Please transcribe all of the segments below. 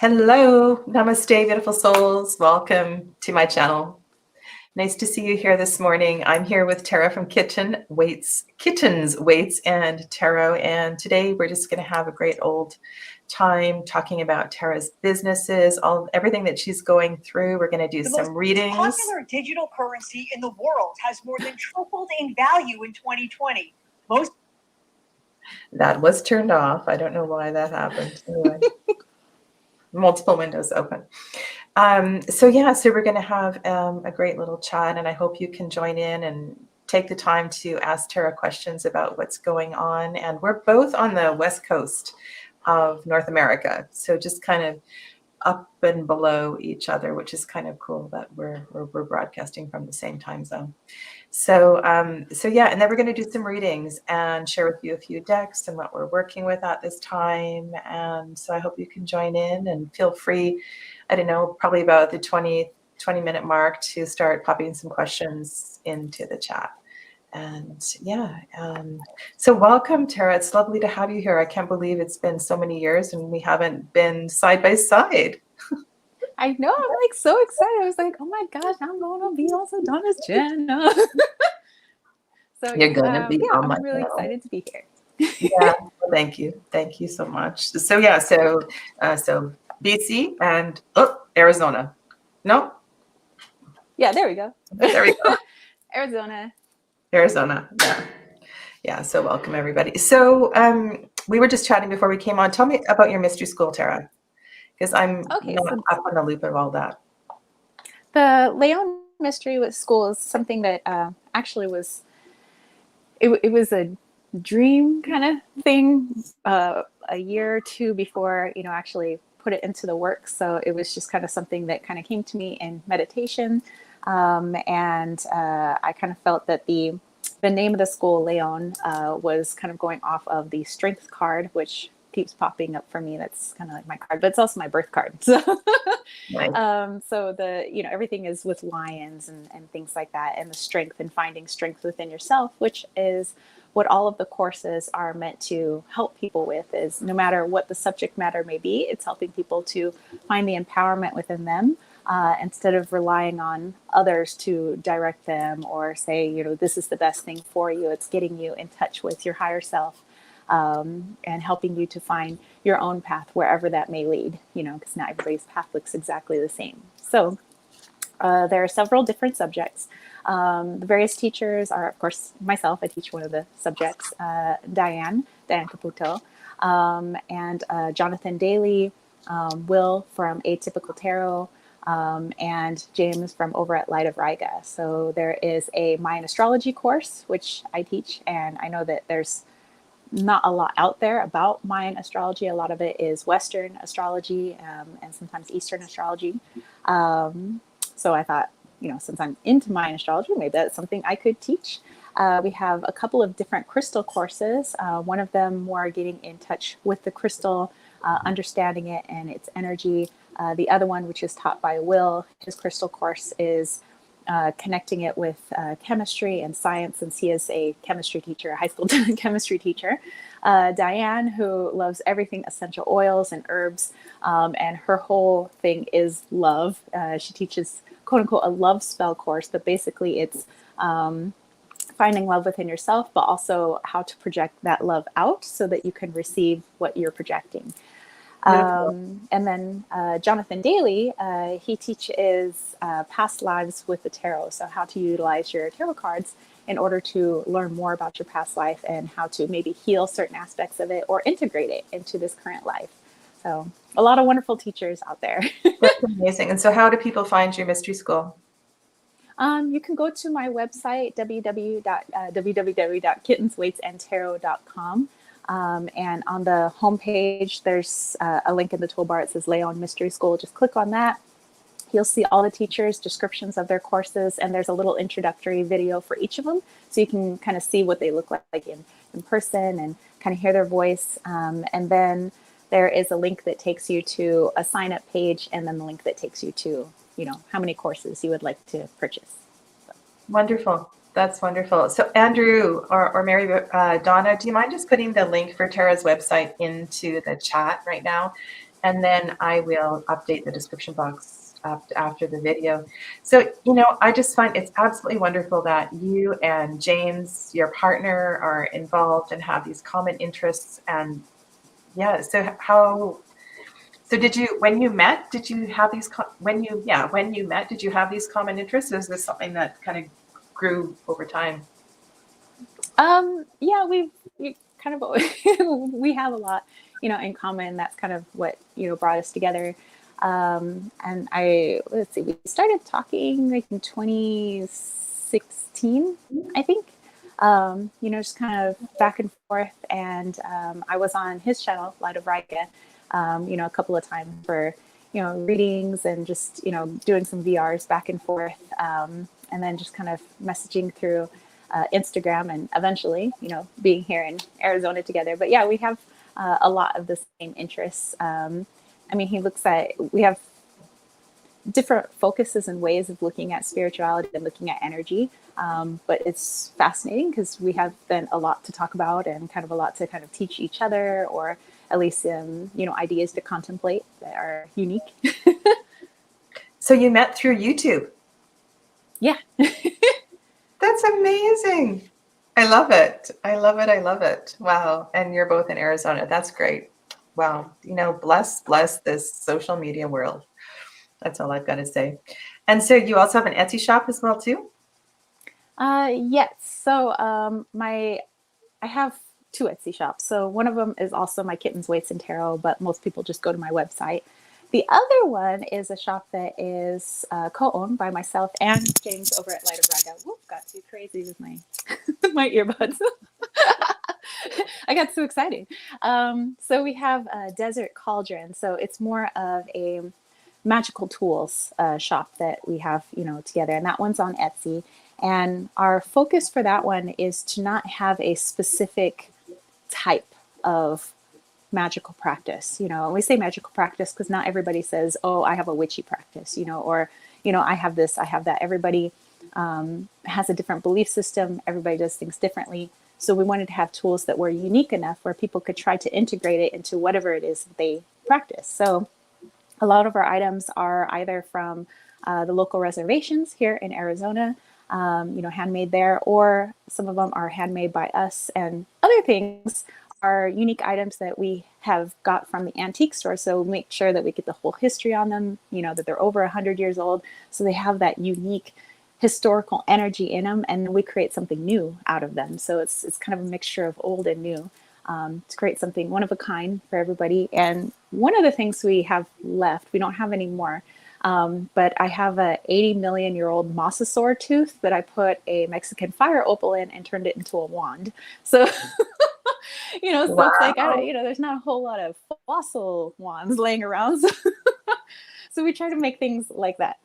Hello, namaste, beautiful souls. Welcome to my channel. Nice to see you here this morning. I'm here with Tara from Kittens, Weights, and Tarot. And today we're just going to have a great old time talking about Tara's businesses, everything that she's going through. We're going to do some readings. The most popular digital currency in the world has more than tripled in value in 2020. That was turned off. I don't know why that happened. Anyway. Multiple windows open. So we're going to have a great little chat, and I hope you can join in and take the time to ask Tara questions about what's going on. And we're both on the West Coast of North America, so just kind of up and below each other, which is kind of cool that we're broadcasting from the same time zone. So and then we're going to do some readings and share with you a few decks and what we're working with at this time. And so I hope you can join in and feel free, I don't know, probably about the 20-minute mark to start popping some questions into the chat. And so welcome, Tara. It's lovely to have you here. I can't believe it's been so many years and we haven't been side by side. I know, I'm like so excited. I was like, oh my gosh, I'm going to be on Sadhana's channel. So you're going to be on my I'm really channel. excited to be here. Yeah, thank you so much. So BC and Arizona. No? Yeah, there we go. There we go. Arizona. Yeah. So welcome everybody. So we were just chatting before we came on. Tell me about your mystery school, Tara, because I'm not up on the loop of all that. The Leon Mystery School is something that actually was. It was a dream kind of thing a year or two before actually put it into the work. So it was just kind of something that kind of came to me in meditation. And I kind of felt that the name of the school, Leon, was kind of going off of the strength card, which keeps popping up for me. That's kind of like my card, but it's also my birth card. So, Nice. So everything is with lions and things like that, and the strength and finding strength within yourself, which is what all of the courses are meant to help people with. Is no matter what the subject matter may be, it's helping people to find the empowerment within them. Instead of relying on others to direct them or say, this is the best thing for you. It's getting you in touch with your higher self and helping you to find your own path wherever that may lead, because not everybody's path looks exactly the same. So there are several different subjects. The various teachers are, of course, myself. I teach one of the subjects, Diane Caputo, and Jonathan Daly, Will from Atypical Tarot, and James from over at Light of Raiga. So there is a Mayan astrology course, which I teach, and I know that there's not a lot out there about Mayan astrology. A lot of it is Western astrology and sometimes Eastern astrology. So I thought, since I'm into Mayan astrology, maybe that's something I could teach. We have a couple of different crystal courses. One of them more getting in touch with the crystal, understanding it and its energy. The other one, which is taught by Will, his crystal course is connecting it with chemistry and science, since he is a chemistry teacher, a high school chemistry teacher. Diane, who loves everything essential oils and herbs, and her whole thing is love. She teaches, quote unquote, a love spell course, but basically it's finding love within yourself, but also how to project that love out so that you can receive what you're projecting. And then Jonathan Daly, he teaches past lives with the tarot. So how to utilize your tarot cards in order to learn more about your past life and how to maybe heal certain aspects of it or integrate it into this current life. So a lot of wonderful teachers out there. That's amazing. And so how do people find your mystery school? You can go to my website, www.kittensweightsandtarot.com. And on the homepage, there's a link in the toolbar. It says Leon Mystery School. Just click on that. You'll see all the teachers' descriptions of their courses, and there's a little introductory video for each of them, so you can kind of see what they look like in person and kind of hear their voice. And then there is a link that takes you to a sign-up page, and then the link that takes you to, how many courses you would like to purchase. So. Wonderful. That's wonderful. So Andrew or Mary Donna, do you mind just putting the link for Tara's website into the chat right now? and then I will update the description box after the video. So, you know, I just find it's absolutely wonderful that you and James, your partner, are involved and have these common interests. And yeah, so did you, when you met, did you have these, when you met, did you have these common interests? Or is this something that kind of grew over time? Yeah, we kind of we have a lot, in common. That's kind of what, brought us together. And let's see, we started talking like in 2016, I think. Just kind of back and forth. And I was on his channel, Light of Rika, a couple of times for, readings and just, doing some VRs back and forth. And then just kind of messaging through Instagram, and eventually, being here in Arizona together. But yeah, we have a lot of the same interests. We have different focuses and ways of looking at spirituality and looking at energy. But it's fascinating because we have then a lot to talk about and kind of a lot to kind of teach each other, or at least, ideas to contemplate that are unique. So you met through YouTube? Yeah. That's amazing. I love it. I love it. I love it. Wow. And you're both in Arizona. That's great. Wow. Bless this social media world. That's all I've got to say. And so you also have an Etsy shop as well, too? Yes. So I have two Etsy shops. So one of them is also my Kittens, Weights, and Tarot, but most people just go to my website. The other one is a shop that is co-owned by myself and James over at Light of Raga. Whoop, got too crazy with my my earbuds. I got so excited. So we have a Desert Cauldron. So it's more of a magical tools shop that we have, together. And that one's on Etsy. And our focus for that one is to not have a specific type of magical practice. We say magical practice because not everybody says, oh, I have a witchy practice, or, I have this, I have that. Everybody has a different belief system. Everybody does things differently. So we wanted to have tools that were unique enough where people could try to integrate it into whatever it is that they practice. So a lot of our items are either from the local reservations here in Arizona, handmade there, or some of them are handmade by us, and other things are unique items that we have got from the antique store. So we make sure that we get the whole history on them, that they're over 100 years old. So they have that unique historical energy in them, and we create something new out of them. So it's kind of a mixture of old and new to create something one of a kind for everybody. And one of the things we have left, we don't have any more, but I have a 80 million year old mosasaur tooth that I put a Mexican fire opal in and turned it into a wand. So so Wow. it's like, there's not a whole lot of fossil wands laying around. So we try to make things like that.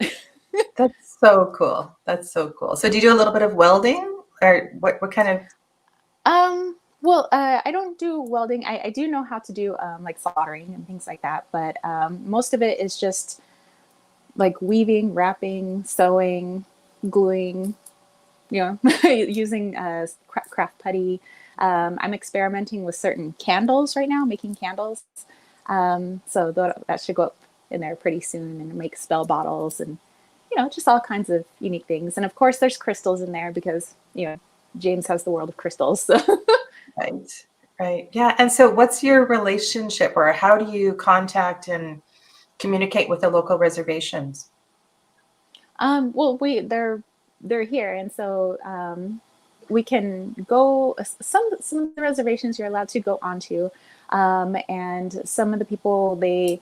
That's so cool. That's so cool. So do you do a little bit of welding, or what kind of? Well, I don't do welding. I do know how to do like soldering and things like that, but most of it is just like weaving, wrapping, sewing, gluing, using craft putty. I'm experimenting with certain candles right now, making candles. So that should go up in there pretty soon, and make spell bottles and, just all kinds of unique things. And of course there's crystals in there because, James has the world of crystals. So. Right. Yeah. And so what's your relationship, or how do you contact and communicate with the local reservations? Well, they're here. And so, we can go, some of the reservations you're allowed to go onto. And some of the people, they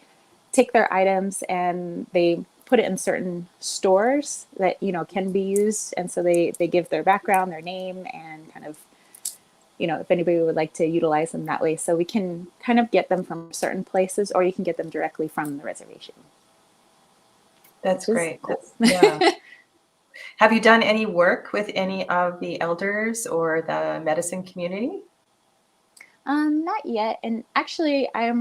take their items and they put it in certain stores that, can be used. And so they give their background, their name, and kind of, if anybody would like to utilize them that way. So we can kind of get them from certain places, or you can get them directly from the reservation. That's great. Cool. Yeah. Have you done any work with any of the elders or the medicine community? Not yet. And actually, I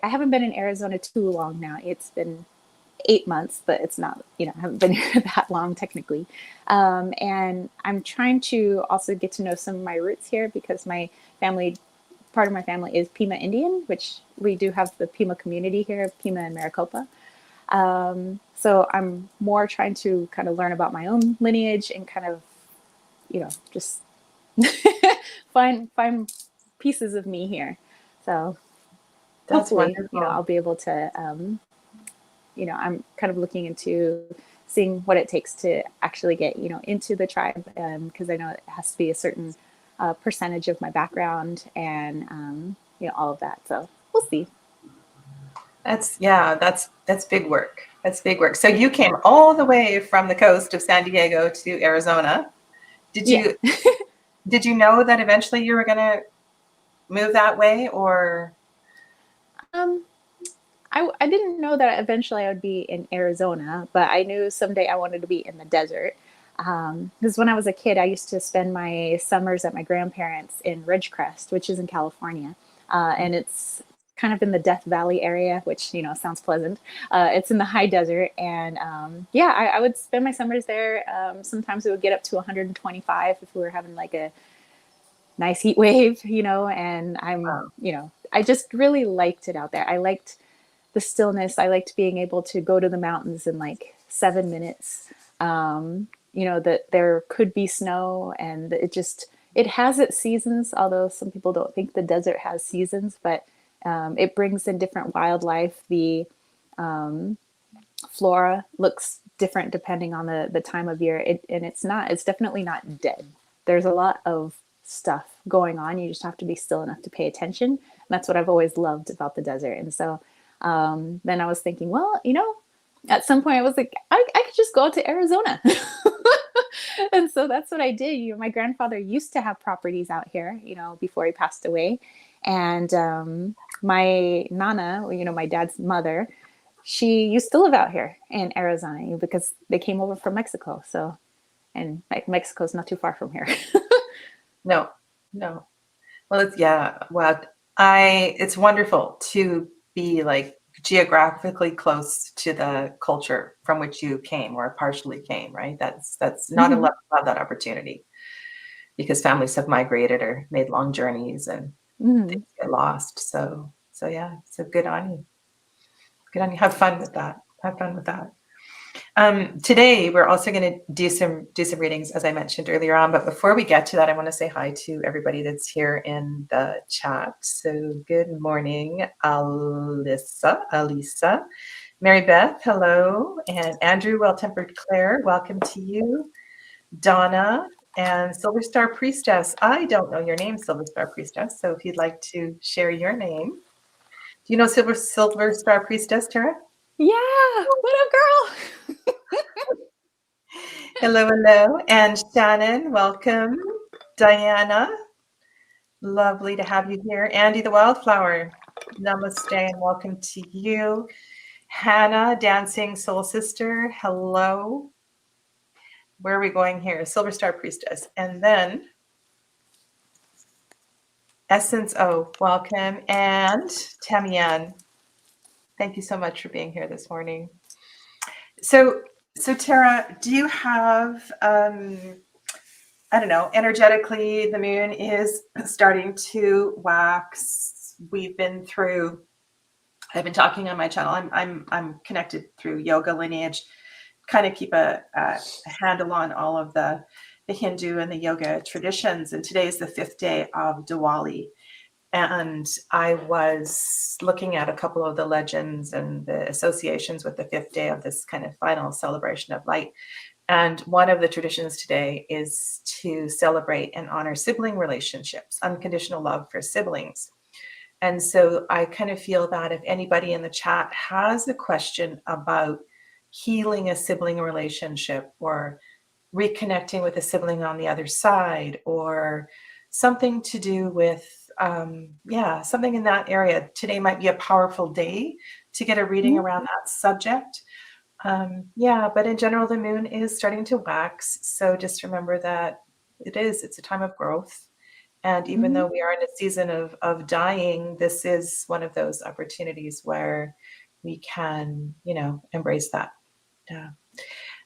haven't been in Arizona too long now. It's been 8 months, but it's not, I haven't been here that long technically. And I'm trying to also get to know some of my roots here, because my family part of my family is Pima Indian, which we do have the Pima community here, Pima and Maricopa. So I'm more trying to kind of learn about my own lineage and kind of, just find pieces of me here. So That's hopefully, wonderful. I'll be able to, I'm kind of looking into seeing what it takes to actually get, into the tribe, because I know it has to be a certain percentage of my background and, all of that. So we'll see. That's big work. That's big work. So you came all the way from the coast of San Diego to Arizona. Did you did you know that eventually you were going to move that way, or? I didn't know that eventually I would be in Arizona, but I knew someday I wanted to be in the desert. Because when I was a kid, I used to spend my summers at my grandparents' in Ridgecrest, which is in California. And it's kind of in the Death Valley area, which, sounds pleasant. It's in the high desert. And I would spend my summers there. Sometimes it would get up to 125 if we were having like a nice heat wave, and I just really liked it out there. I liked the stillness. I liked being able to go to the mountains in like 7 minutes. That there could be snow, and it has its seasons, although some people don't think the desert has seasons, but it brings in different wildlife. The flora looks different depending on the time of year. It's definitely not dead. There's a lot of stuff going on. You just have to be still enough to pay attention. And that's what I've always loved about the desert. And so then I was thinking, well, at some point I was like, I could just go out to Arizona. And so that's what I did. My grandfather used to have properties out here, before he passed away. And my Nana, my dad's mother, she used to live out here in Arizona because they came over from Mexico. So, and Mexico's not too far from here. No. Well, it's wonderful to be like geographically close to the culture from which you came or partially came, right? That's not a lot of that opportunity, because families have migrated or made long journeys and things get lost. So yeah, so good on you. Good on you. Have fun with that. Today, we're also going to do some readings, as I mentioned earlier on. But before we get to that, I want to say hi to everybody that's here in the chat. So good morning, Alisa, Mary Beth, hello, and Andrew, Well-Tempered Claire, welcome to you. Donna and Silver Star Priestess. I don't know your name, Silver Star Priestess. So if you'd like to share your name. Do you know Silver Star Priestess, Tara? Yeah. What up, girl? Hello. And Shannon, welcome. Diana, lovely to have you here. Andy the Wildflower, namaste and welcome to you. Hannah, Dancing Soul Sister, hello. Where are we going here? Silver Star Priestess. And then Essence O, welcome. And Tamian, thank you so much for being here this morning. So Tara, do you have, I don't know, energetically, the moon is starting to wax. I've been talking on my channel. I'm connected through yoga lineage, kind of keep a handle on all of the Hindu and the yoga traditions. And today is the 5th day of Diwali. And I was looking at a couple of the legends and the associations with the 5th day of this kind of final celebration of light. And one of the traditions today is to celebrate and honor sibling relationships, unconditional love for siblings. And so I kind of feel that if anybody in the chat has a question about healing a sibling relationship or reconnecting with a sibling on the other side, or something to do with something in that area, today might be a powerful day to get a reading around that subject. But in general, the moon is starting to wax. So just remember that it's a time of growth. And even though we are in a season of dying, this is one of those opportunities where we can, embrace that. Yeah.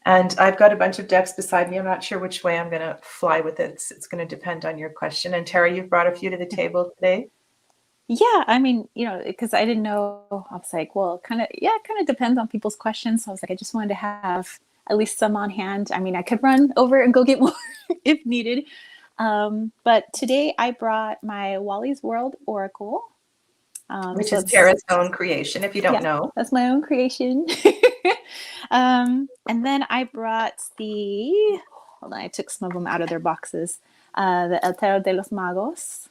And I've got a bunch of decks beside me. I'm not sure which way I'm going to fly with it. It's going to depend on your question. And Tara, you've brought a few to the table today. Yeah, I mean, because I didn't know, I was like, well, it kind of depends on people's questions. So I was like, I just wanted to have at least some on hand. I mean, I could run over and go get more if needed. But today I brought my Wally's World Oracle. Which So is it's, Tara's own creation, if you don't yeah, know. that's my own creation. And then I brought hold on, I took some of them out of their boxes. The El Tarot de los Magos.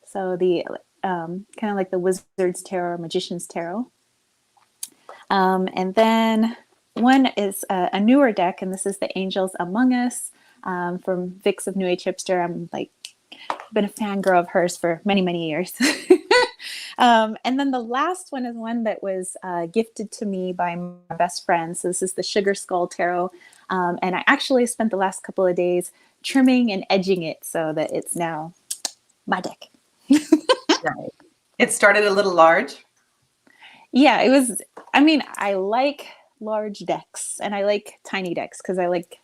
So the kind of like the Wizard's Tarot or Magician's Tarot. And then one is a newer deck, and this is the Angels Among Us from Vix of New Age Hipster. I'm like, been a fangirl of hers for many, many years. And then the last one is one that was gifted to me by my best friend. So this is the Sugar Skull Tarot. And I actually spent the last couple of days trimming and edging it so that it's now my deck. Right. It started a little large. Yeah, it was. I mean, I like large decks and I like tiny decks because I like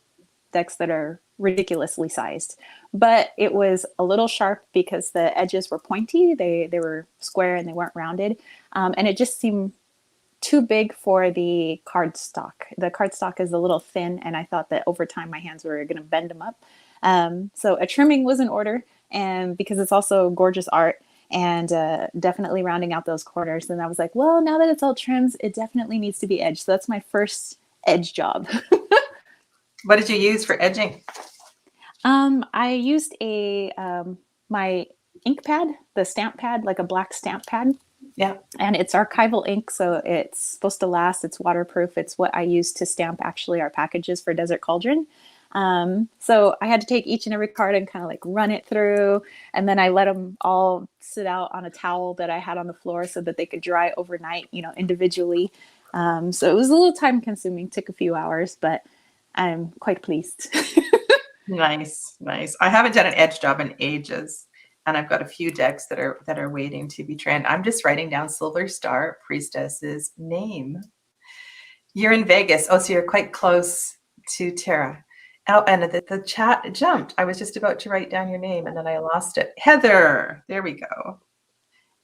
decks that are ridiculously sized. But it was a little sharp because the edges were pointy. They were square and they weren't rounded. And it just seemed too big for the cardstock. The cardstock is a little thin, and I thought that over time my hands were going to bend them up. So a trimming was in order, and because it's also gorgeous art. And definitely rounding out those corners. And I was like, well, now that it's all trimmed, it definitely needs to be edged. So that's my first edge job. What did you use for edging? I used my ink pad, the stamp pad, like a black stamp pad. Yeah. And it's archival ink, so it's supposed to last. It's waterproof. It's what I use to stamp actually our packages for Desert Cauldron. So I had to take each and every card and kind of like run it through, and then I let them all sit out on a towel that I had on the floor so that they could dry overnight, individually. So it was a little time consuming, took a few hours, but I'm quite pleased. Nice, nice. I haven't done an edge job in ages, and I've got a few decks that are waiting to be trained. I'm just writing down Silver Star Priestess's name. You're in Vegas. Oh, so you're quite close to Tara. Oh, and the chat jumped. I was just about to write down your name, and then I lost it. Heather. There we go.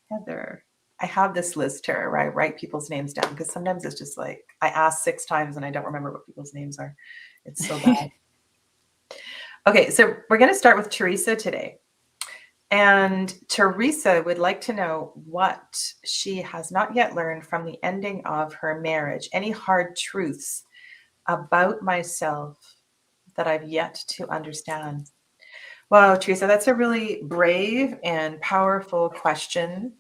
Heather. I have this list, Tara, where I write people's names down because sometimes it's just like I ask 6 times and I don't remember what people's names are. It's so bad. Okay, so we're going to start with Teresa today. And Teresa would like to know what she has not yet learned from the ending of her marriage. Any hard truths about myself that I've yet to understand? Well, Teresa, that's a really brave and powerful question.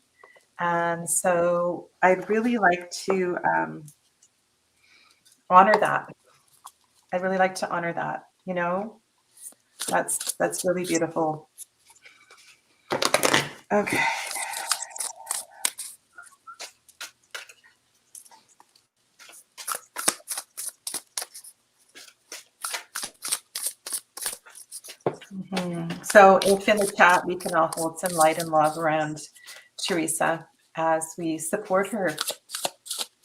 And so I'd really like to honor that. I'd really like to honor that, That's really beautiful. Okay. So if in the chat we can all hold some light and love around Teresa as we support her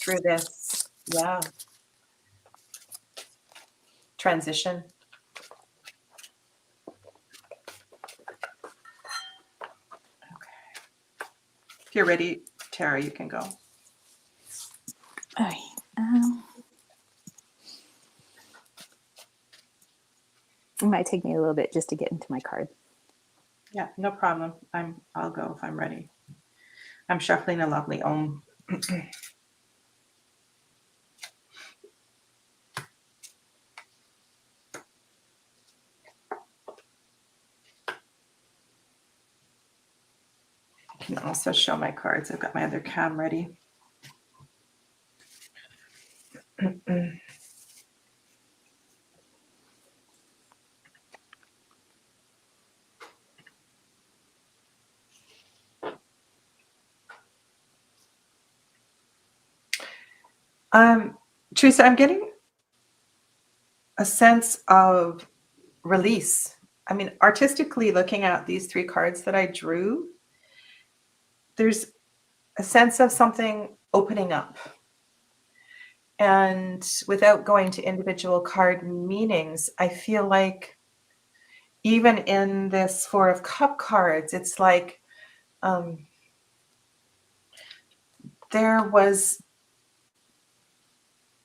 through this, transition. If you're ready, Tara, you can go. All right. It might take me a little bit just to get into my card. Yeah, no problem. I'll go if I'm ready. I'm shuffling a lovely Om. I can also show my cards. I've got my other cam ready. Teresa, I'm getting a sense of release. I mean, artistically looking at these 3 cards that I drew, there's a sense of something opening up. And without going to individual card meanings, I feel like even in this 4 of Cup cards, it's like there was,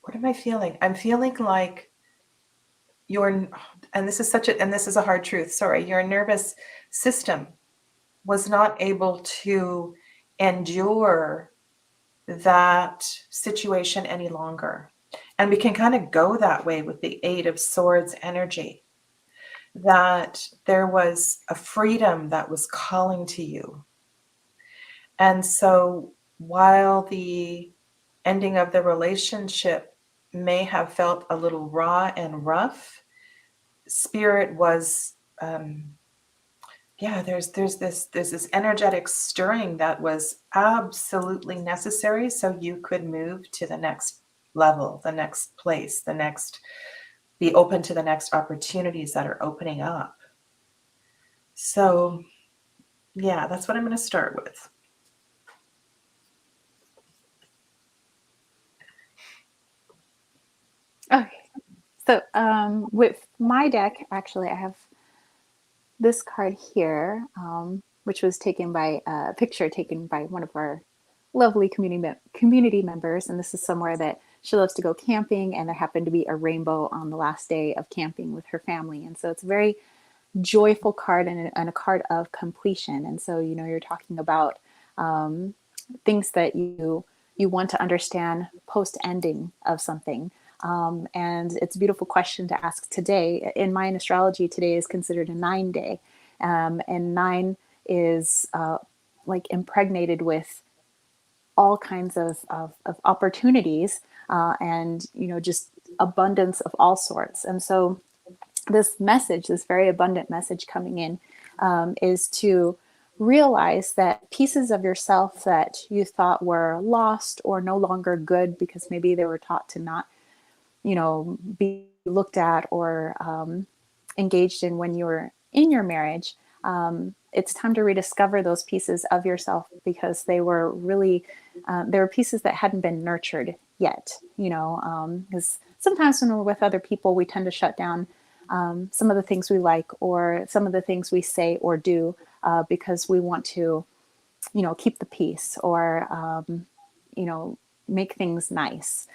what am I feeling? I'm feeling like your, and this is a hard truth, sorry, your nervous system was not able to endure that situation any longer. And we can kind of go that way with the Eight of Swords energy, that there was a freedom that was calling to you. And so while the ending of the relationship may have felt a little raw and rough, spirit was, there's this energetic stirring that was absolutely necessary so you could move to the next level, the next place, be open to the next opportunities that are opening up. So yeah, that's what I'm going to start with. Okay. So with my deck, actually, I have this card here, which was taken by a picture taken by one of our lovely community members. And this is somewhere that she loves to go camping, and there happened to be a rainbow on the last day of camping with her family. And so it's a very joyful card and a card of completion. And so, you're talking about things that you want to understand post ending of something. And it's a beautiful question to ask today. In Mayan astrology, today is considered a 9-day. And 9 is like impregnated with all kinds of opportunities and, just abundance of all sorts. And so this message, this very abundant message coming in is to realize that pieces of yourself that you thought were lost or no longer good because maybe they were taught to not be looked at or engaged in when you were in your marriage, it's time to rediscover those pieces of yourself because they were really, there were pieces that hadn't been nurtured yet, because sometimes when we're with other people, we tend to shut down some of the things we like or some of the things we say or do because we want to, keep the peace or, make things nice.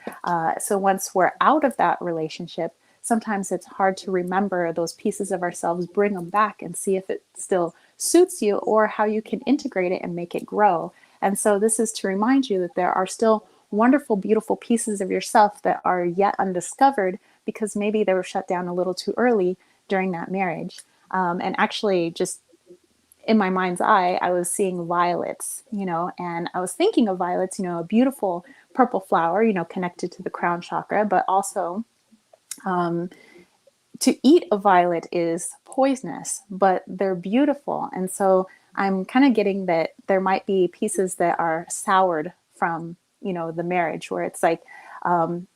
So once we're out of that relationship, sometimes it's hard to remember those pieces of ourselves, bring them back and see if it still suits you or how you can integrate it and make it grow. And so this is to remind you that there are still wonderful, beautiful pieces of yourself that are yet undiscovered because maybe they were shut down a little too early during that marriage. And actually just in my mind's eye, I was seeing violets, and I was thinking of violets, a beautiful purple flower, connected to the crown chakra, but also to eat a violet is poisonous, but they're beautiful. And so I'm kind of getting that there might be pieces that are soured from, the marriage where it's like,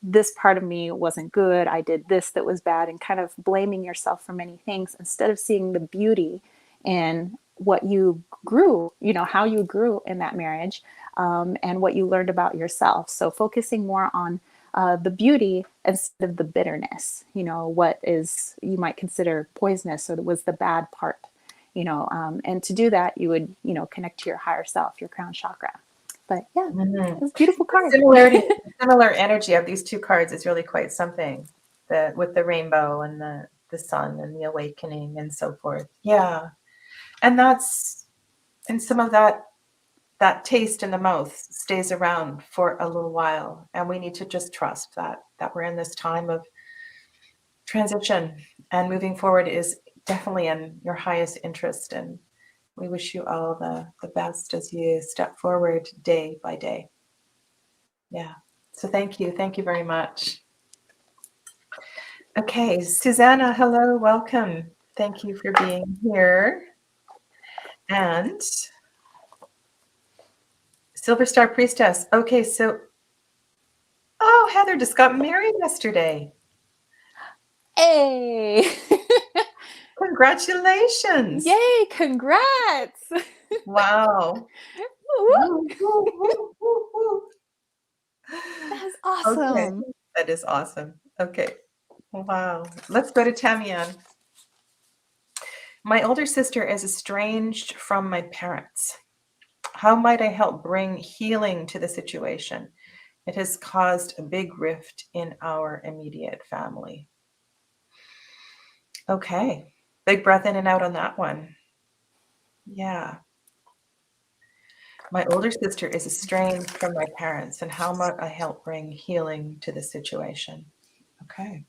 this part of me wasn't good. I did this that was bad, and kind of blaming yourself for many things instead of seeing the beauty in what you grew, how you grew in that marriage, and what you learned about yourself. So focusing more on the beauty instead of the bitterness, what is, you might consider poisonous or was the bad part, and to do that, you would, connect to your higher self, your crown chakra. But yeah, it was a beautiful card. Similar energy of these two cards is really quite something, with the rainbow and the sun and the awakening and so forth. Yeah. And some of that taste in the mouth stays around for a little while. And we need to just trust that we're in this time of transition, and moving forward is definitely in your highest interest. And we wish you all the best as you step forward day by day. Yeah. So thank you. Thank you very much. Okay, Susanna, hello, welcome. Thank you for being here. And Silver Star Priestess. Okay, so, Heather just got married yesterday. Hey! Congratulations. Yay, congrats! Wow. That's awesome. Okay, that is awesome. Okay, wow. Let's go to Tamian. My older sister is estranged from my parents. How might I help bring healing to the situation? It has caused a big rift in our immediate family. Okay. Big breath in and out on that one. Yeah. My older sister is estranged from my parents, and how might I help bring healing to the situation? Okay.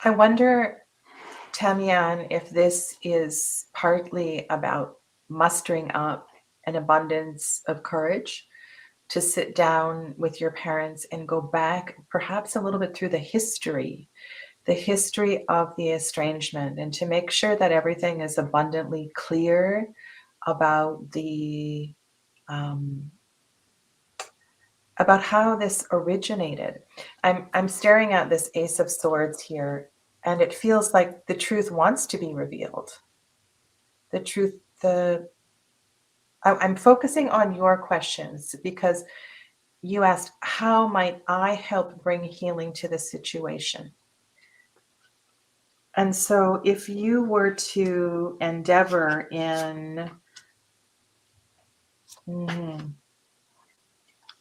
I wonder, Tamian, if this is partly about mustering up an abundance of courage to sit down with your parents and go back perhaps a little bit through the history of the estrangement, and to make sure that everything is abundantly clear about the about how this originated. I'm staring at this Ace of Swords here, and it feels like the truth wants to be revealed. The truth, I'm focusing on your questions because you asked, how might I help bring healing to the situation? And so if you were to endeavor in,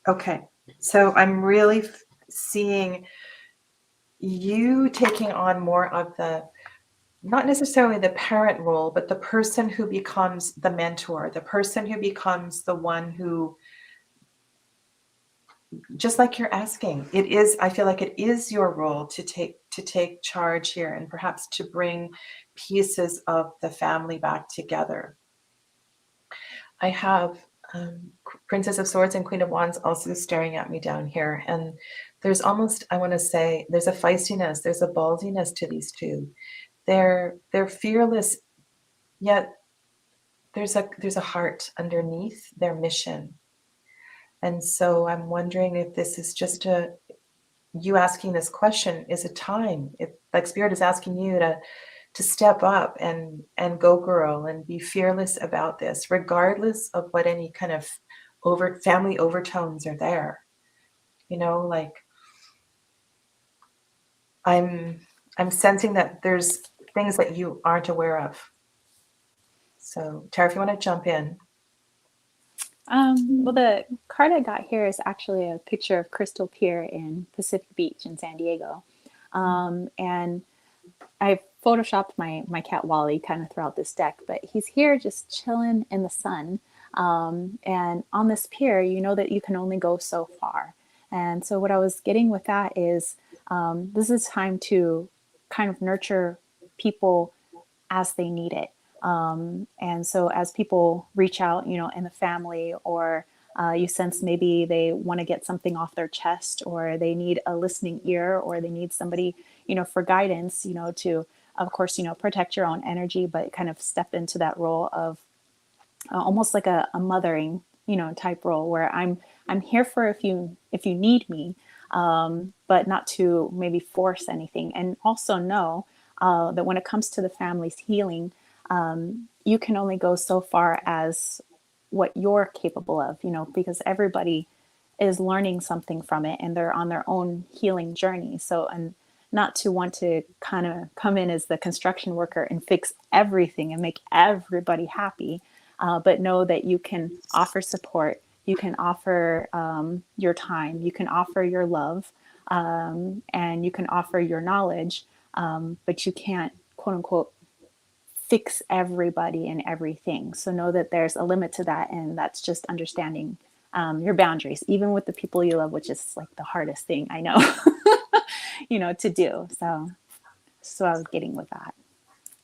okay, so I'm really seeing you taking on more of the, not necessarily the parent role, but the person who becomes the mentor, the person who becomes the one who, just like you're asking, it is, I feel like it is your role to take charge here, and perhaps to bring pieces of the family back together. I have Princess of Swords and Queen of Wands also staring at me down here, and there's almost, I want to say, there's a feistiness, there's a ballsiness to these two. They're fearless, yet there's a heart underneath their mission. And so I'm wondering if this is just you asking this question is a time, if like Spirit is asking you to step up and go girl and be fearless about this, regardless of what any kind of family overtones are there. You know, like I'm sensing that there's things that you aren't aware of. So Tara, if you want to jump in. Well, the card I got here is actually a picture of Crystal Pier in Pacific Beach in San Diego. And I photoshopped my cat Wally kind of throughout this deck, but he's here just chilling in the sun. And on this pier, you know that you can only go so far. And so what I was getting with that is this is time to kind of nurture people as they need it. And so as people reach out, you know, in the family, or you sense maybe they want to get something off their chest, or they need a listening ear, or they need somebody, you know, for guidance, you know, to, of course, you know, protect your own energy, but kind of step into that role of almost like a mothering, you know, type role, where I'm here for if you need me, but not to maybe force anything. And also know that when it comes to the family's healing, you can only go so far as what you're capable of, you know, because everybody is learning something from it and they're on their own healing journey. So, and not to want to kind of come in as the construction worker and fix everything and make everybody happy, but know that you can offer support, you can offer your time, you can offer your love, and you can offer your knowledge, but you can't, quote unquote, fix everybody and everything. So know that there's a limit to that, and that's just understanding your boundaries, even with the people you love, which is like the hardest thing I know, to do. So I was getting with that.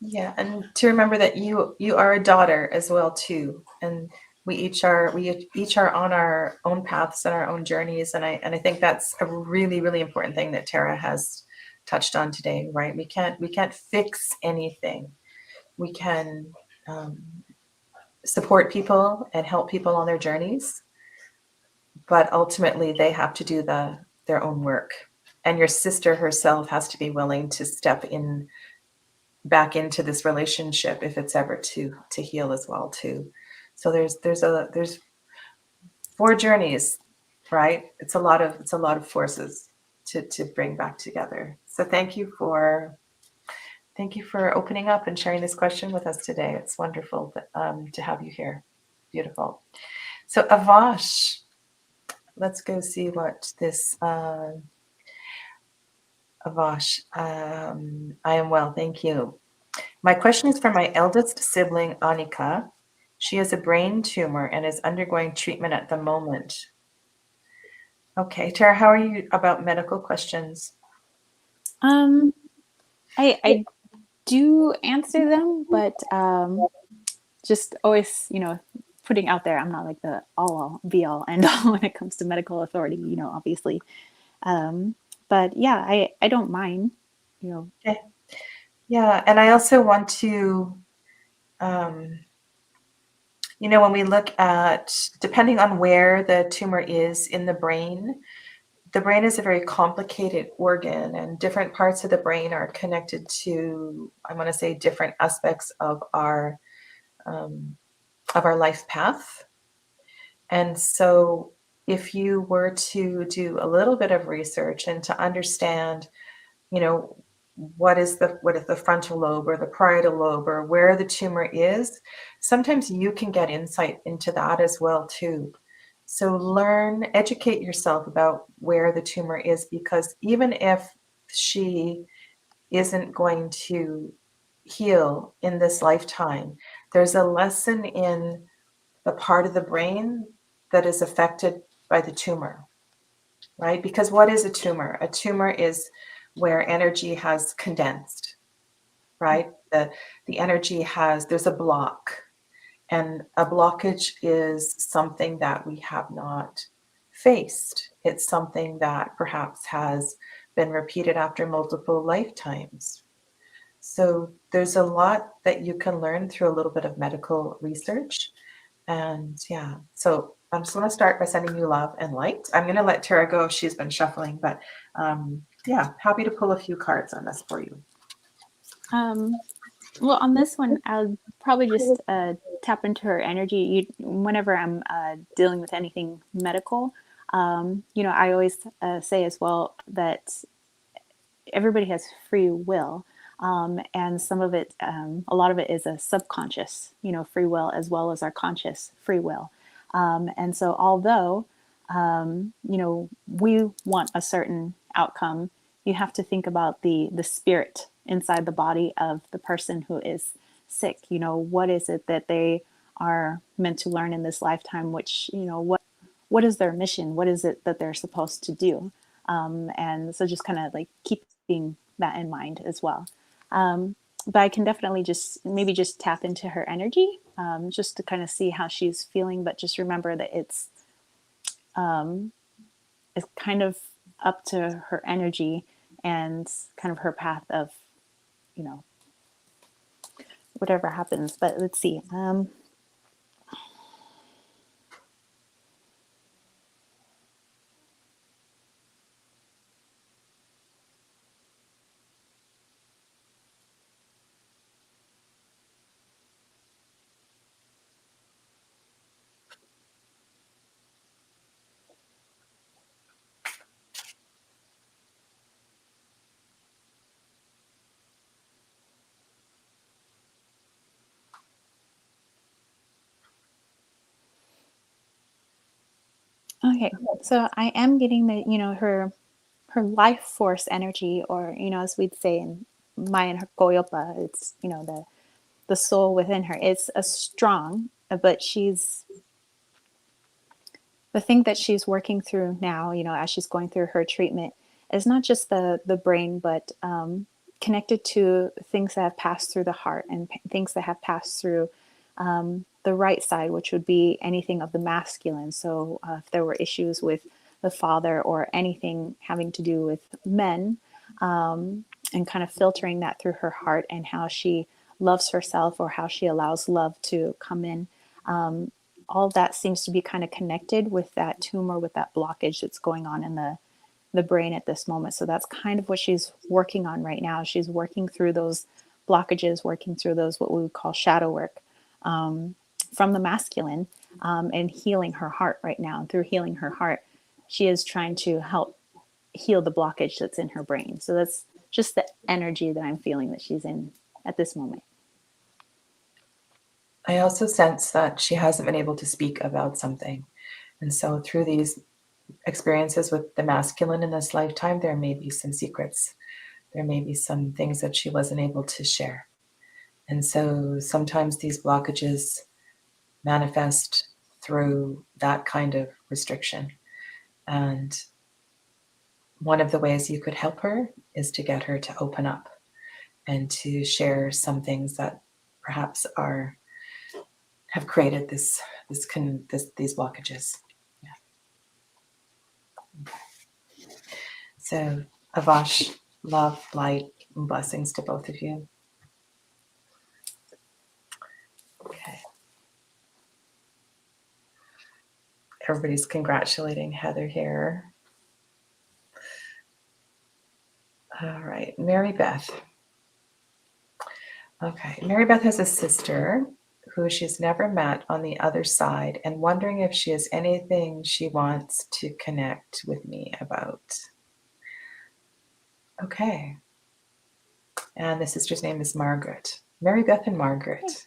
Yeah, and to remember that you are a daughter as well too, and we each are on our own paths and our own journeys, and I think that's a really really important thing that Tara has touched on today, right? We can't fix anything. We can um, support people and help people on their journeys, but ultimately they have to do their own work, and your sister herself has to be willing to step in back into this relationship if it's ever to heal as well too. So there's four journeys, right? It's a lot of forces to bring back together. So thank you for opening up and sharing this question with us today. It's wonderful to have you here. Beautiful. So Avash, let's go see what this Avash. I am well, thank you. My question is for my eldest sibling, Anika. She has a brain tumor and is undergoing treatment at the moment. Okay, Tara, how are you about medical questions? I do answer them, but just always, putting out there, I'm not like the all be all end all when it comes to medical authority, obviously. But yeah, I don't mind, Okay. Yeah, and I also want to, um, when we look at, depending on where the tumor is in the brain is a very complicated organ, and different parts of the brain are connected to, I want to say, different aspects um, of our life path. And so, if you were to do a little bit of research and to understand, you know, what is the frontal lobe or the parietal lobe or where the tumor is, sometimes you can get insight into that as well too. So educate yourself about where the tumor is, because even if she isn't going to heal in this lifetime, there's a lesson in the part of the brain that is affected by the tumor, right? Because what is a tumor? A tumor is where energy has condensed, right? The energy there's a block, and a blockage is something that we have not faced. It's something that perhaps has been repeated after multiple lifetimes. So there's a lot that you can learn through a little bit of medical research. And yeah, so I'm just going to start by sending you love and light. I'm going to let Tara go. She's been shuffling, but yeah, happy to pull a few cards on this for you. Well, on this one, I'll probably just tap into her energy. Whenever I'm dealing with anything medical, I always say as well that everybody has free will. And some of it, a lot of it is a subconscious, free will, as well as our conscious free will. And so although, we want a certain outcome, you have to think about the spirit inside the body of the person who is sick. What is it that they are meant to learn in this lifetime, which, what is their mission? What is it that they're supposed to do? And so just kind of like keeping that in mind as well. But I can definitely maybe just tap into her energy, just to kind of see how she's feeling. But just remember that it's kind of up to her energy and kind of her path of, whatever happens. But let's see. Okay, so I am getting the, her life force energy, or, as we'd say in Mayan Koyopa, it's, the soul within her. It's a strong, but the thing that she's working through now, as she's going through her treatment, is not just the brain, but connected to things that have passed through the heart and things that have passed through the right side, which would be anything of the masculine. So if there were issues with the father or anything having to do with men, and kind of filtering that through her heart and how she loves herself or how she allows love to come in. All of that seems to be kind of connected with that tumor, with that blockage that's going on in the brain at this moment. So that's kind of what she's working on right now. She's working through those blockages, working through those, what we would call shadow work, from the masculine, and healing her heart right now. And through healing her heart, she is trying to help heal the blockage that's in her brain. So that's just the energy that I'm feeling that she's in at this moment. I also sense that she hasn't been able to speak about something. And so through these experiences with the masculine in this lifetime, there may be some secrets. There may be some things that she wasn't able to share. And so sometimes these blockages manifest through that kind of restriction. And one of the ways you could help her is to get her to open up and to share some things that perhaps have created these blockages. Yeah. Okay. So Avash, love, light, and blessings to both of you. Okay. Everybody's congratulating Heather here. All right, Mary Beth. Okay, Mary Beth has a sister who she's never met on the other side and wondering if she has anything she wants to connect with me about. Okay. And the sister's name is Margaret. Mary Beth and Margaret.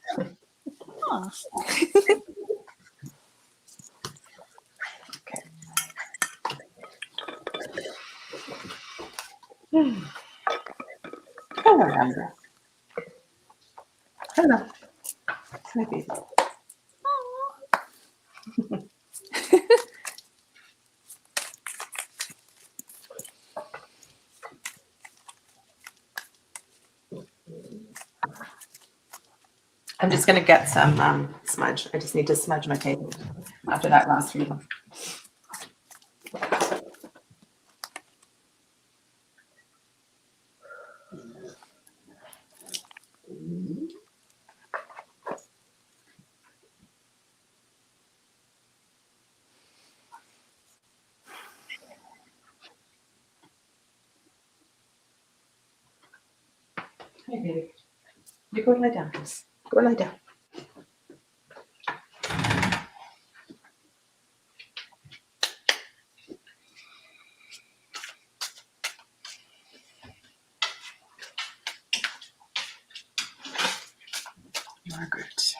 Oh. Okay. Hello, Amber. Hello. It's my baby. I'm just going to get some smudge. I just need to smudge my table after that last reading. Hey, baby. You go and lie down, please. Go and lie down. Margaret.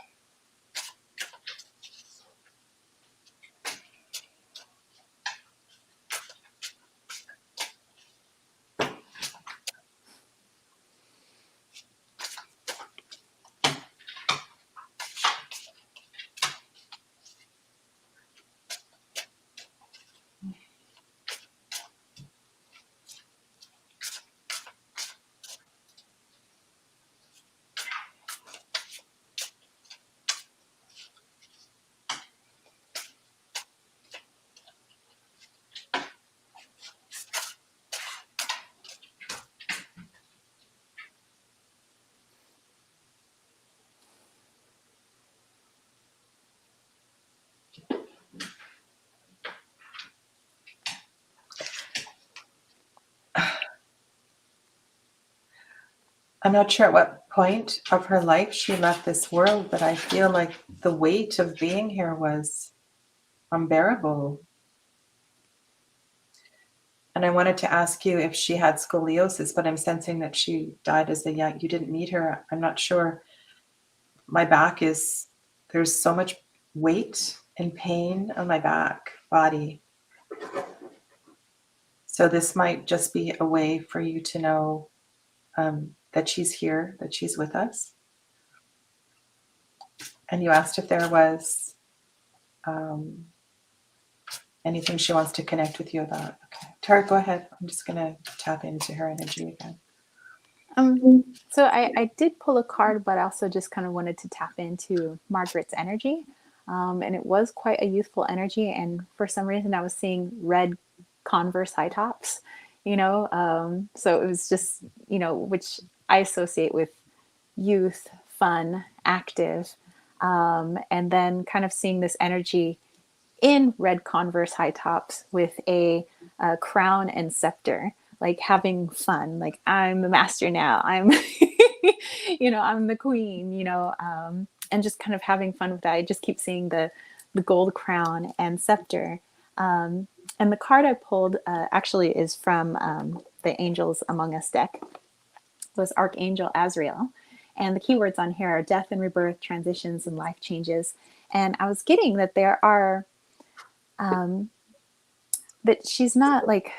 I'm not sure at what point of her life she left this world, but I feel like the weight of being here was unbearable. And I wanted to ask you if she had scoliosis, but I'm sensing that she died as a young, you didn't meet her. I'm not sure. My back there's so much weight and pain on my body. So this might just be a way for you to know that she's here, that she's with us. And you asked if there was anything she wants to connect with you about. Okay. Tara, go ahead. I'm just going to tap into her energy again. So I did pull a card, but I also just kind of wanted to tap into Margaret's energy. And it was quite a youthful energy. And for some reason, I was seeing red Converse high tops, so it was just, which I associate with youth, fun, active. And then kind of seeing this energy in red Converse high tops with a crown and scepter, like having fun, like I'm the master now, I'm I'm the queen, and just kind of having fun with that. I just keep seeing the gold crown and scepter. And the card I pulled actually is from the Angels Among Us deck. It was Archangel Azrael. And the keywords on here are death and rebirth, transitions, and life changes. And I was getting that there are that she's not like,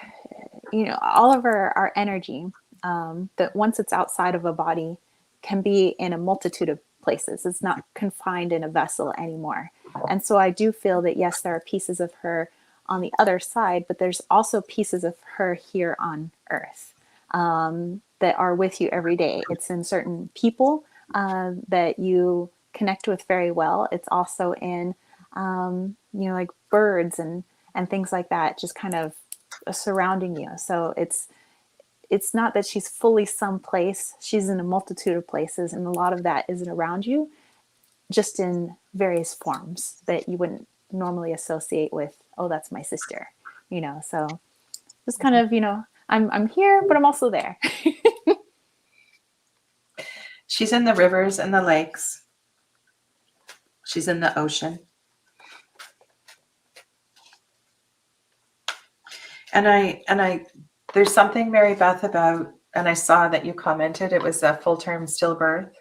all of our energy, that once it's outside of a body can be in a multitude of places. It's not confined in a vessel anymore. And so I do feel that, yes, there are pieces of her on the other side, but there's also pieces of her here on Earth that are with you every day. It's in certain people that you connect with very well. It's also in, like birds and things like that, just kind of surrounding you. So it's not that she's fully someplace. She's in a multitude of places, and a lot of that isn't around you, just in various forms that you wouldn't normally associate with, oh, that's my sister, so just kind of, I'm here, but I'm also there. She's in the rivers and the lakes. She's in the ocean. And I there's something, Mary Beth, about, and I saw that you commented, it was a full-term stillbirth.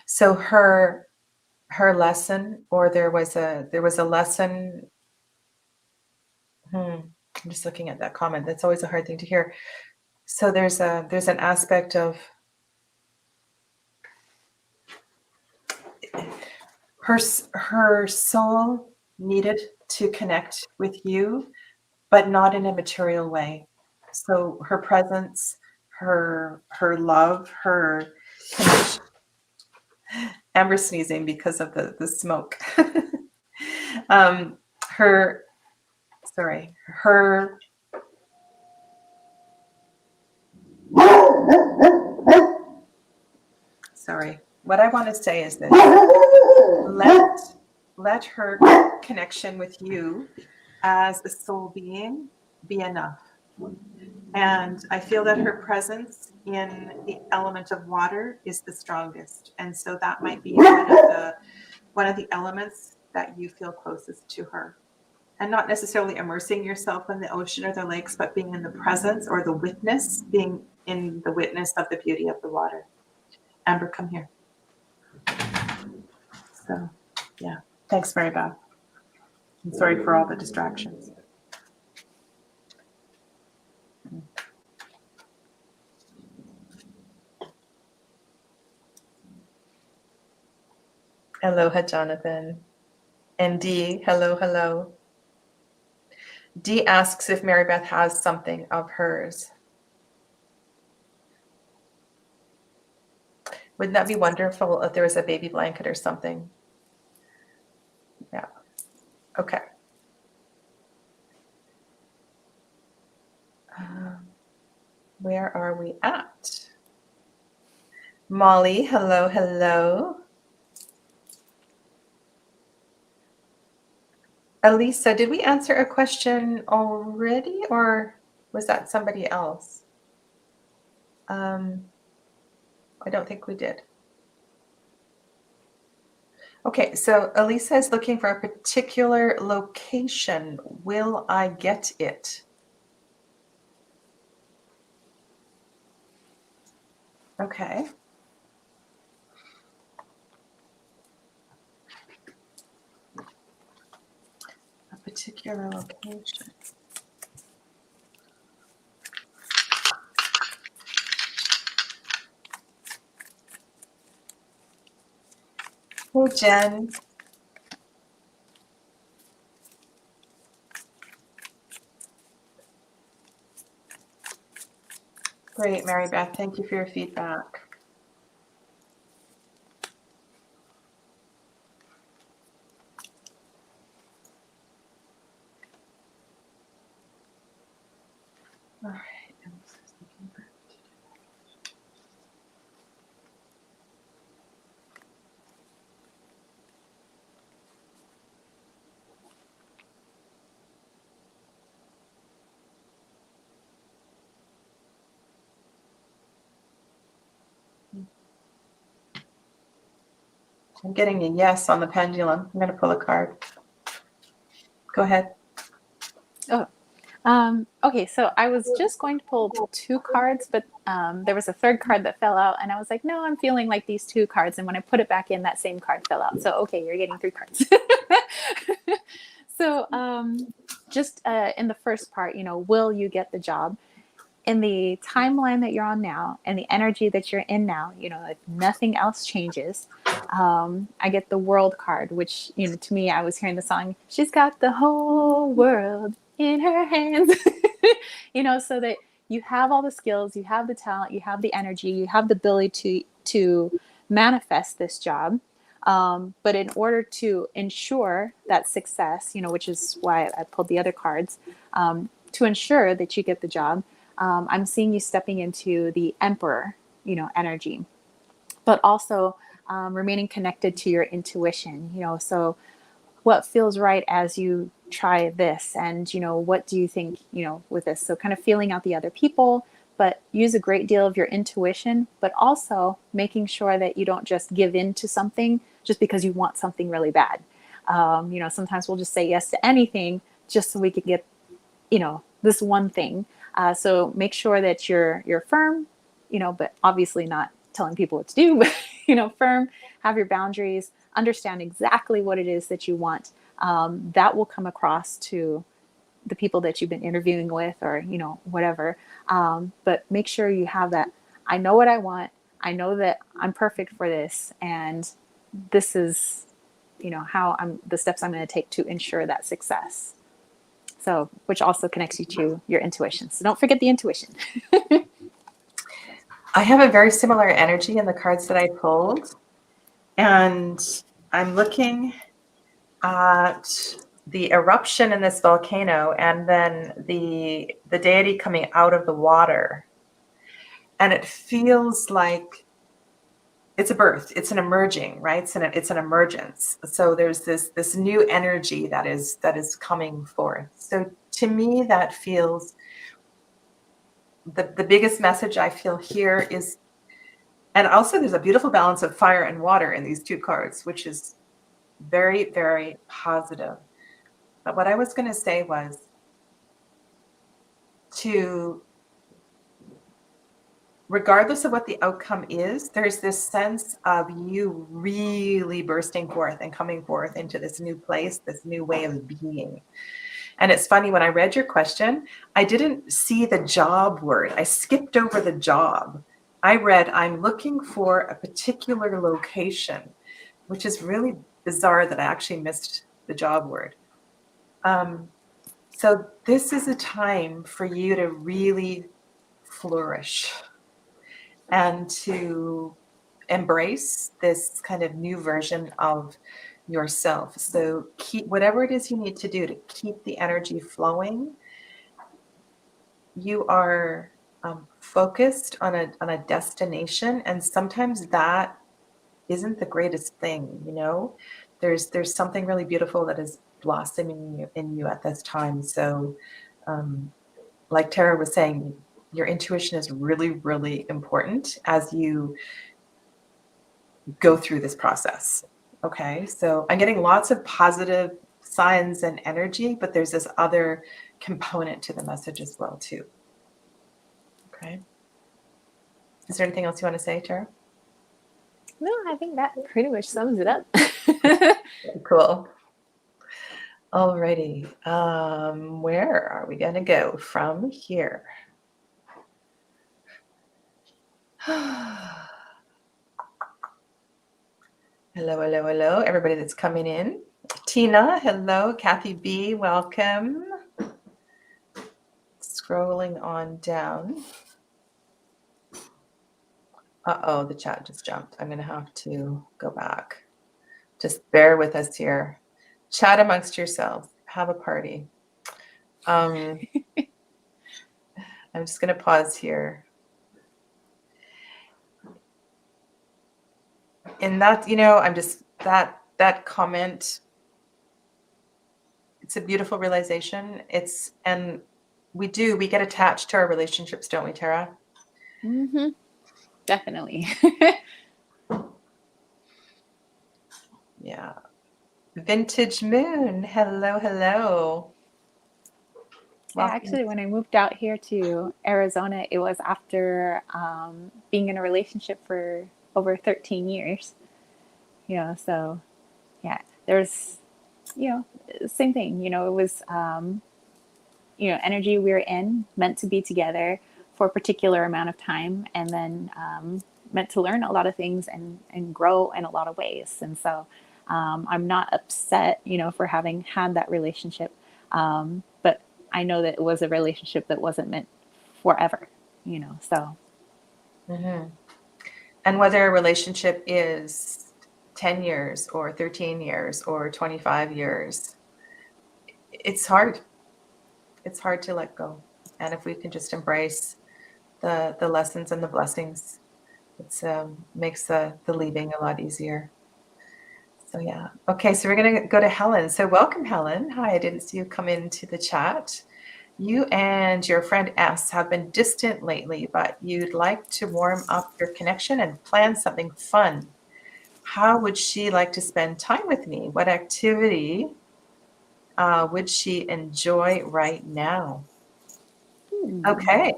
So her lesson, or there was a lesson. I'm just looking at that comment. That's always a hard thing to hear. So there's an aspect of her soul needed to connect with you, but not in a material way. So her presence, her love, her connection. Amber sneezing because of the smoke. Her what I want to say is this: let her connection with you as a soul being be enough. And I feel that her presence in the element of water is the strongest. And so that might be one of the elements that you feel closest to her. And not necessarily immersing yourself in the ocean or the lakes, but being in the presence or the witness, being in the witness of the beauty of the water. Amber, come here. So, yeah. Thanks, Mary Beth. I'm sorry for all the distractions. Aloha, Jonathan. And Dee, hello. Dee asks if Mary Beth has something of hers. Wouldn't that be wonderful if there was a baby blanket or something? Yeah. Okay. Where are we at? Molly, hello. Elisa, did we answer a question already, or was that somebody else? I don't think we did. Okay, so Elisa is looking for a particular location. Will I get it? Okay. A particular location. Hey, Jen. Great, Mary Beth. Thank you for your feedback. All right. I'm getting a yes on the pendulum. I'm going to pull a card. Go ahead. Okay, so I was just going to pull 2 cards, but there was a third card that fell out, and I was like, no, I'm feeling like these 2 cards. And when I put it back in, that same card fell out. So, okay, you're getting 3 cards. So, just in the first part, will you get the job? In the timeline that you're on now and the energy that you're in now, if nothing else changes, I get the world card, which, to me, I was hearing the song, she's got the whole world in her hands, so that you have all the skills, you have the talent, you have the energy, you have the ability to manifest this job. But in order to ensure that success, which is why I pulled the other cards, to ensure that you get the job, I'm seeing you stepping into the emperor, energy, but also remaining connected to your intuition, so what feels right as you try this, and, what do you think, with this? So kind of feeling out the other people, but use a great deal of your intuition, but also making sure that you don't just give in to something just because you want something really bad. Sometimes we'll just say yes to anything just so we can get, this one thing. So make sure that you're firm, but obviously not telling people what to do, but, firm, have your boundaries, understand exactly what it is that you want. That will come across to the people that you've been interviewing with, or, whatever. But make sure you have that. I know what I want. I know that I'm perfect for this. And this is, how the steps I'm going to take to ensure that success. So, which also connects you to your intuition. So don't forget the intuition. I have a very similar energy in the cards that I pulled. And I'm looking at the eruption in this volcano, and then the deity coming out of the water. And it feels like it's a birth, it's an emerging, right? It's an emergence. So there's this new energy that is coming forth. So to me, that feels the biggest message I feel here is, and also there's a beautiful balance of fire and water in these 2 cards, which is very, very positive. But what I was going to say was to, regardless of what the outcome is, there's this sense of you really bursting forth and coming forth into this new place, this new way of being. And it's funny, when I read your question, I didn't see the job word. I skipped over the job. I read, I'm looking for a particular location, which is really bizarre that I actually missed the job word. So this is a time for you to really flourish and to embrace this kind of new version of yourself. So keep whatever it is you need to do to keep the energy flowing. You are focused on a destination, and sometimes that isn't the greatest thing. There's something really beautiful that is blossoming in you at this time. So like Tara was saying, your intuition is really, really important as you go through this process. Okay, so I'm getting lots of positive signs and energy, but there's this other component to the message as well too. Okay. Is there anything else you want to say, Tara? No, I think that pretty much sums it up. Cool. Alrighty. Where are we going to go from here? Hello, hello, hello, everybody that's coming in. Tina, hello. Kathy B, welcome. Scrolling on down. Uh-oh, the chat just jumped. I'm going to have to go back. Just bear with us here. Chat amongst yourselves. Have a party. I'm just going to pause here. And that, I'm just, that comment, it's a beautiful realization. And we get attached to our relationships, don't we, Tara? Mm-hmm. Definitely. Yeah. Vintage Moon. Hello, hello. Yeah, actually, when I moved out here to Arizona, it was after being in a relationship for over 13 years. So yeah, there's, same thing. It was, energy we were in, meant to be together for a particular amount of time, and then meant to learn a lot of things and grow in a lot of ways. And so I'm not upset, for having had that relationship. But I know that it was a relationship that wasn't meant forever, so. Mm-hmm. And whether a relationship is 10 years or 13 years or 25 years, it's hard. It's hard to let go. And if we can just embrace the lessons and the blessings, it makes the leaving a lot easier. So yeah. Okay, so we're going to go to Helen. So welcome, Helen. Hi, I didn't see you come into the chat. You and your friend S have been distant lately, but you'd like to warm up your connection and plan something fun. How would she like to spend time with me? What activity would she enjoy right now? Okay.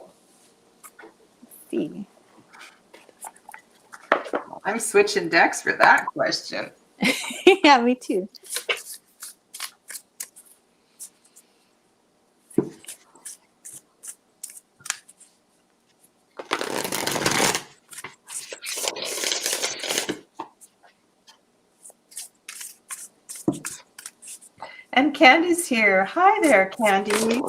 Let's see. I'm switching decks for that question. Yeah, me too. And Candy's here. Hi there, Candy.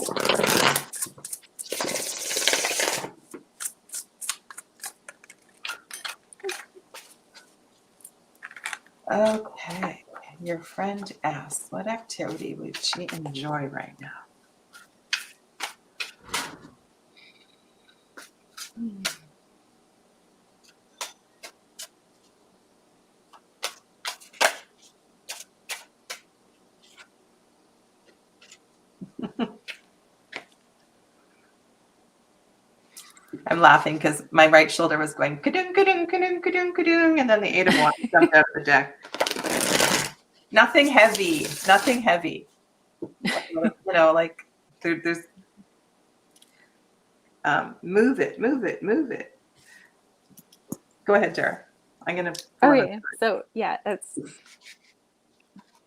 Okay. Your friend asks, what activity would she enjoy right now? I'm laughing because my right shoulder was going ka-dung, ka-dung, ka-dung, ka-dung, ka-dung, and then the Eight of Wands jumped out of the deck. Nothing heavy. Nothing heavy. Like there's move it, move it, move it. Go ahead, Tara. I'm gonna. Okay, so yeah, that's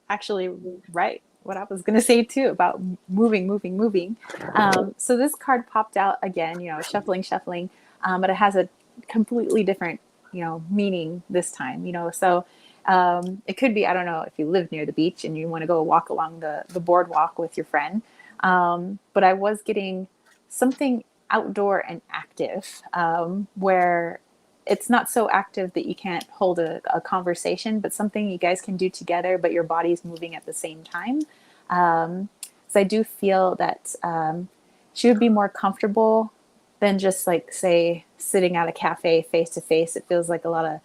actually right what I was going to say too about moving. So this card popped out again, shuffling, but it has a completely different, meaning this time, so it could be, I don't know if you live near the beach and you want to go walk along the boardwalk with your friend. But I was getting something outdoor and active, where it's not so active that you can't hold a conversation, but something you guys can do together, but your body's moving at the same time. So I do feel that she would be more comfortable than just like, say, sitting at a cafe face to face. It feels like a lot of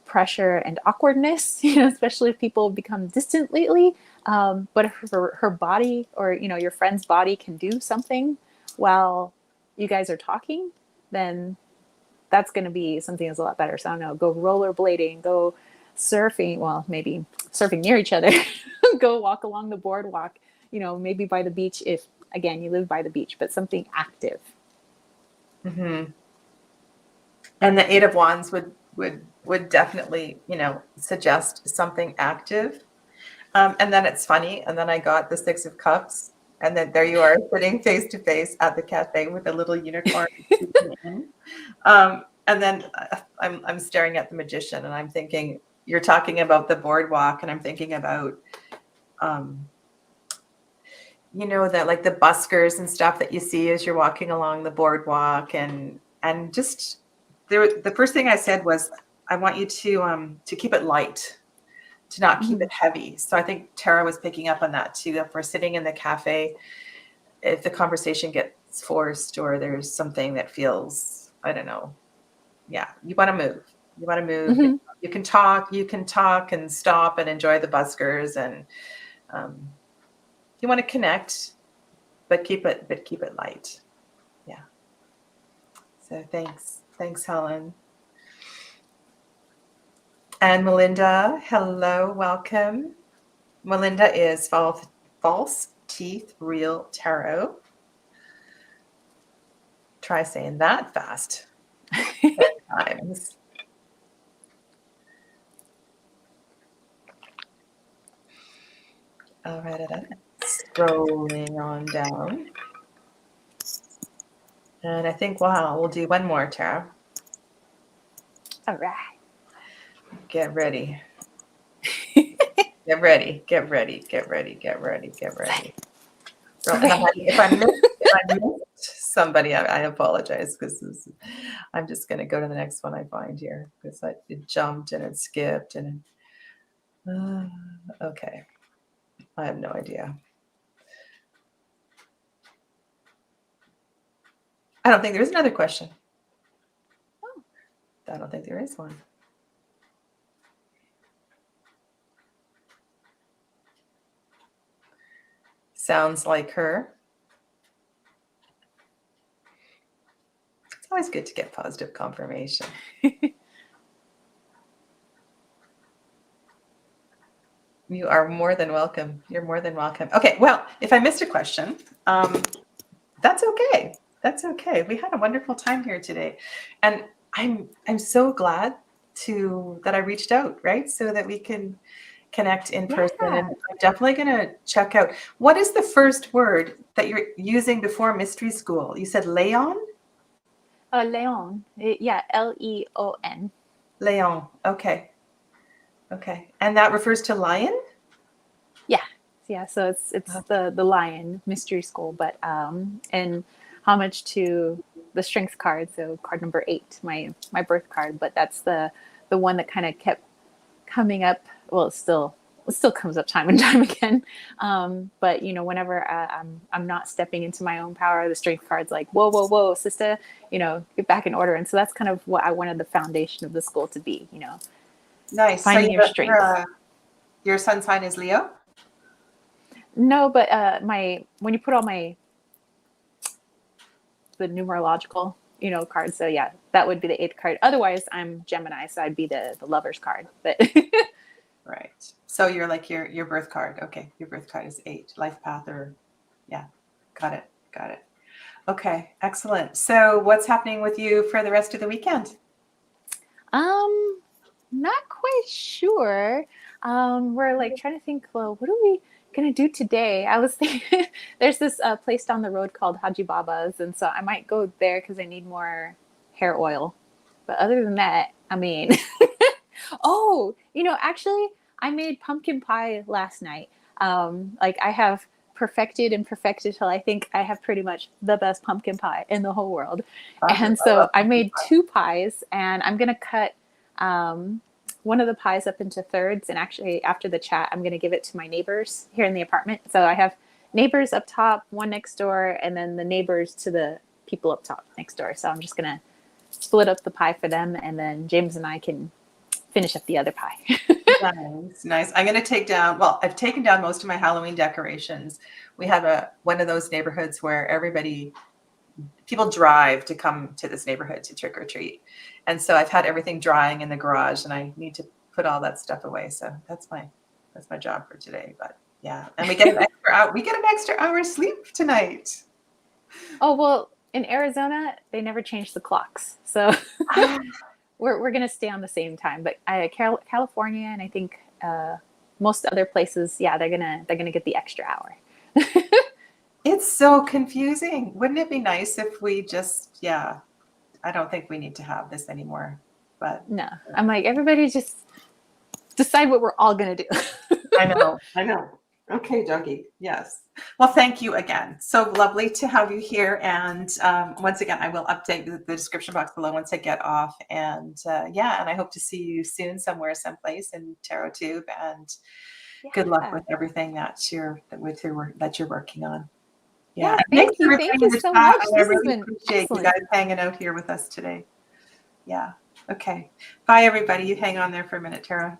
pressure and awkwardness, especially if people become distant lately. But if her body or, your friend's body can do something while you guys are talking, then that's going to be something that's a lot better. So I don't know, go rollerblading, go surfing. Well, maybe surfing near each other, go walk along the boardwalk, maybe by the beach. If again, you live by the beach, but something active. Mm-hmm. And the Eight of Wands would definitely, suggest something active. And then it's funny. And then I got the Six of Cups. And then there you are sitting face to face at the cafe with a little unicorn. And then I'm staring at the Magician and I'm thinking, you're talking about the boardwalk, and I'm thinking about, that like the buskers and stuff that you see as you're walking along the boardwalk, and just the first thing I said was, I want you to keep it light, to not keep it heavy. So I think Tara was picking up on that too. If we're sitting in the cafe, if the conversation gets forced or there's something that feels, I don't know, you want to move. You want to move. Mm-hmm. You can talk and stop and enjoy the buskers, and you want to connect, but keep it light. Yeah. So thanks, Helen. And Melinda, hello, welcome. Melinda is False Teeth Real Tarot. Try saying that fast. 10 times. All right, scrolling on down. And I think, we'll do one more, Tara. All right. Get ready. Get ready. If I missed somebody, I apologize, because I'm just going to go to the next one I find here, because it jumped and it skipped and okay. I have no idea. I don't think there's another question. Oh. I don't think there is one. Sounds like her. It's always good to get positive confirmation. You are more than welcome. You're more than welcome. Okay, well, if I missed a question, that's okay. That's okay. We had a wonderful time here today, and I'm so glad that I reached out, right, so that we can connect in person. And I'm definitely going to check out. What is the first word that you're using before mystery school? You said Leon? Leon. Yeah, Leon. Leon. Okay. Okay. And that refers to lion? Yeah, so it's the lion mystery school, but and homage to the strength card, so card number 8, my birth card, but that's the one that kind of kept coming up. Well, it still comes up time and time again, but whenever I'm not stepping into my own power, the strength card's like, whoa, sister, get back in order. And so that's kind of what I wanted the foundation of the school to be, Nice. finding your strength. Your sun sign is Leo? No, but when you put all the numerological, cards, so yeah, that would be the 8th card. Otherwise, I'm Gemini, so I'd be the lover's card. But right. So you're like your birth card. Okay, your birth card is 8, life path, or got it. Okay, excellent. So what's happening with you for the rest of the weekend? Not quite sure. We're like trying to think, well, what are we gonna do today? I was thinking there's this place down the road called Haji Baba's, and so I might go there because I need more hair oil. But other than that, I mean, actually, I made pumpkin pie last night. Like I have perfected till I think I have pretty much the best pumpkin pie in the whole world. And so I made 2 pies, and I'm gonna cut one of the pies up into thirds, and actually after the chat I'm going to give it to my neighbors here in the apartment. So I have neighbors up top, one next door, and then the neighbors to the people up top next door. So I'm just going to split up the pie for them, and then James and I can finish up the other pie. Nice. I'm going to take down, I've taken down most of my Halloween decorations. We have one of those neighborhoods where people drive to come to this neighborhood to trick or treat. And so I've had everything drying in the garage, and I need to put all that stuff away. So that's my job for today. But yeah, and we get an extra hour sleep tonight. Oh, well, in Arizona, they never change the clocks. So we're going to stay on the same time. But California, and I think most other places, they're going to get the extra hour. It's so confusing. Wouldn't it be nice if we just, I don't think we need to have this anymore. But no, I'm like, everybody just decide what we're all going to do. I know. Okay, Dougie. Yes. Well, thank you again. So lovely to have you here. And once again, I will update the description box below once I get off. And and I hope to see you soon somewhere, someplace in Tarot Tube. And good luck with everything that you're working on. Yeah, Thanks thank you. everybody Thank in you the so chat. much. I This has really been appreciate excellent. you guys hanging out here with us today. Yeah. Okay. Bye, everybody. You hang on there for a minute, Tara.